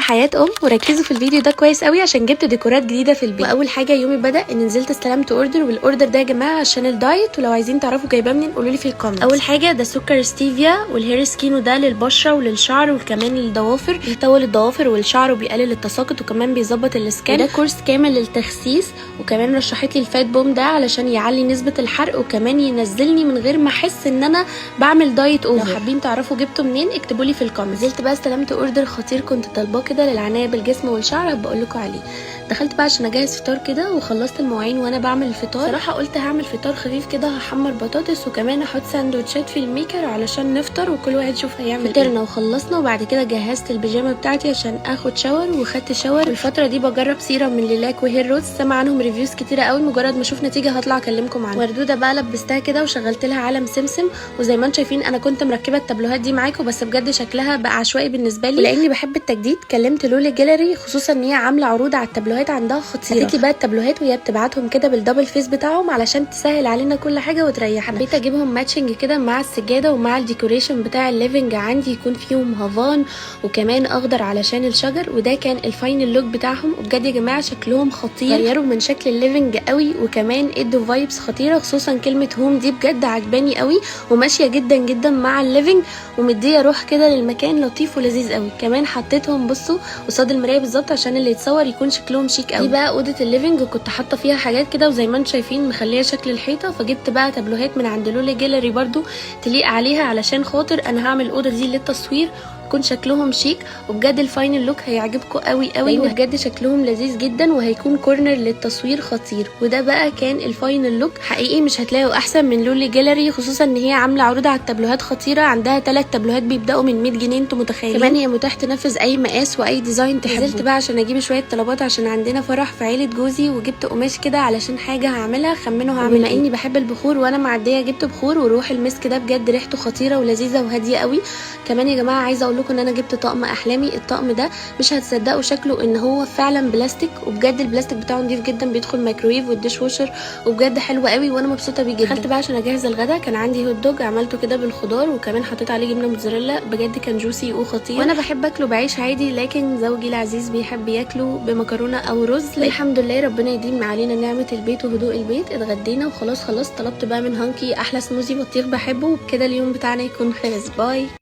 حياة وركزوا في الفيديو ده كويس قوي عشان جبت ديكورات جديده في البيت. واول حاجه يومي بدا ان نزلت استلمت اوردر، والاوردر ده يا جماعه عشان الدايت، ولو عايزين تعرفوا جايباه منين قولوا لي في الكومنت. اول حاجه ده سكر ستيفيا والهير سكين، ده للبشره وللشعر وكمان للضوافر، بيطول الضوافر والشعر وبيقلل التساقط وكمان بيظبط السكان. ده كورس كامل للتخسيس، وكمان رشحت لي الفات بوم ده علشان يعلي نسبه الحرق وكمان ينزلني من غير ما احس ان انا بعمل دايت اوفر. لو حابين تعرفوا جبته منين اكتبوا لي في الكومنت. نزلت بقى استلمت اوردر خطير كنت طالباه كده للعنايه بالجسم والشعر، بقول لكم عليه. دخلت بقى عشان اجهز فطار كده وخلصت المواعين وانا بعمل الفطار. صراحه قلت هعمل فطار خفيف كده، هحمر بطاطس وكمان احط ساندوتشات في الميكر علشان نفطر وكل واحد يشوف هيعمل. فطرنا وخلصنا وبعد كده جهزت البيجامه بتاعتي عشان اخد شاور، وخدت شاور. الفتره دي بجرب سيرم من ليلاك وهير روز، سامع عنهم ريفيوز كتيره قوي، مجرد ما اشوف نتيجه هطلع اكلمكم عنها. وردوده بقى لبستها كده وشغلت لها عالم سمسم، وزي ما انتم شايفين انا كنت مركبه التابلوهات دي معاكم، بس بجد شكلها بقى عشوائي بالنسبه لي، ولاني بحب التجديد كلمت لولي جاليري خصوصا ان هي عامله عروض على التابلوهات عندها خطيره. اديتي بقى التابلوهات وهي بتبعتهم كده بالدبل فيس بتاعهم علشان تسهل علينا كل حاجه وتريحنا. حبيت اجيبهم ماتشنج كده مع السجاده ومع الديكوريشن بتاع الليفنج عندي، يكون فيهم هافان وكمان اخضر علشان الشجر، وده كان الفاينل لوك بتاعهم. وبجد يا جماعه شكلهم خطير، غيروا من شكل الليفنج قوي وكمان ادوا فايبس خطيره، خصوصا كلمه هوم دي بجد عجباني قوي وماشيه جدا جدا مع الليفنج ومديه روح كده للمكان لطيف ولذيذ قوي. كمان حطيتهم بصوا قصاد المرايه بالظبط عشان اللي يتصور يكون شكلهم شيك قوي. دي بقى اوضه الليفنج وكنت حاطه فيها حاجات كده، وزي ما انتم شايفين مخليه شكل الحيطه، فجبت بقى تابلوهات من عند لولي جاليري برضو تليق عليها علشان خاطر انا هعمل الاوضه دي للتصوير يكون شكلهم شيك. وبجد الفاينل لوك هيعجبكم قوي قوي، وبجد شكلهم لذيذ جدا وهيكون كورنر للتصوير خطير. وده بقى كان الفاينل لوك، حقيقي مش هتلاقوا احسن من لولي جاليري، خصوصا ان هي عامله عروض على التابلوهات خطيره، عندها 3 تابلوهات بيبداوا من 100 جنيه انتوا متخيلين. كمان هي متاح تنفذ اي مقاس واي ديزاين تحبوه. نزلت بقى عشان اجيب شويه طلبات عشان عندنا فرح في عيله جوزي، وجبت قماش كده علشان حاجه هعملها، خمنوا هعمل بما اني بحب البخور وانا معديه جبت بخور، وروح المسك ده بجد ريحته خطيره ولذيذه وهاديه قوي. كمان يا جماعه عايزه اقول لكم ان انا جبت طقم احلامي. الطقم ده مش هتصدقوا شكله ان هو فعلا بلاستيك، وبجد البلاستيك بتاعه نضيف جدا، بيدخل مايكرويف والديش ووشر، وبجد حلو قوي وانا مبسوطه بيه جدا. دخلت بقى عشان اجهز الغدا، كان عندي هوت دوج عملته كده بالخضار وكمان حطيت عليه جبنه موتزاريلا، بجد كان جوسي وخطير. وانا بحب اكله بعيش عادي، لكن زوجي العزيز بيحب ياكله بمكرونه او رز. الحمد لله ربنا يديم علينا نعمه البيت وهدوء البيت. اتغدينا وخلاص طلبت بقى من هانكي احلى سموزي بطيخ بحبه، وبكده اليوم بتاعنا يكون خلص. باي.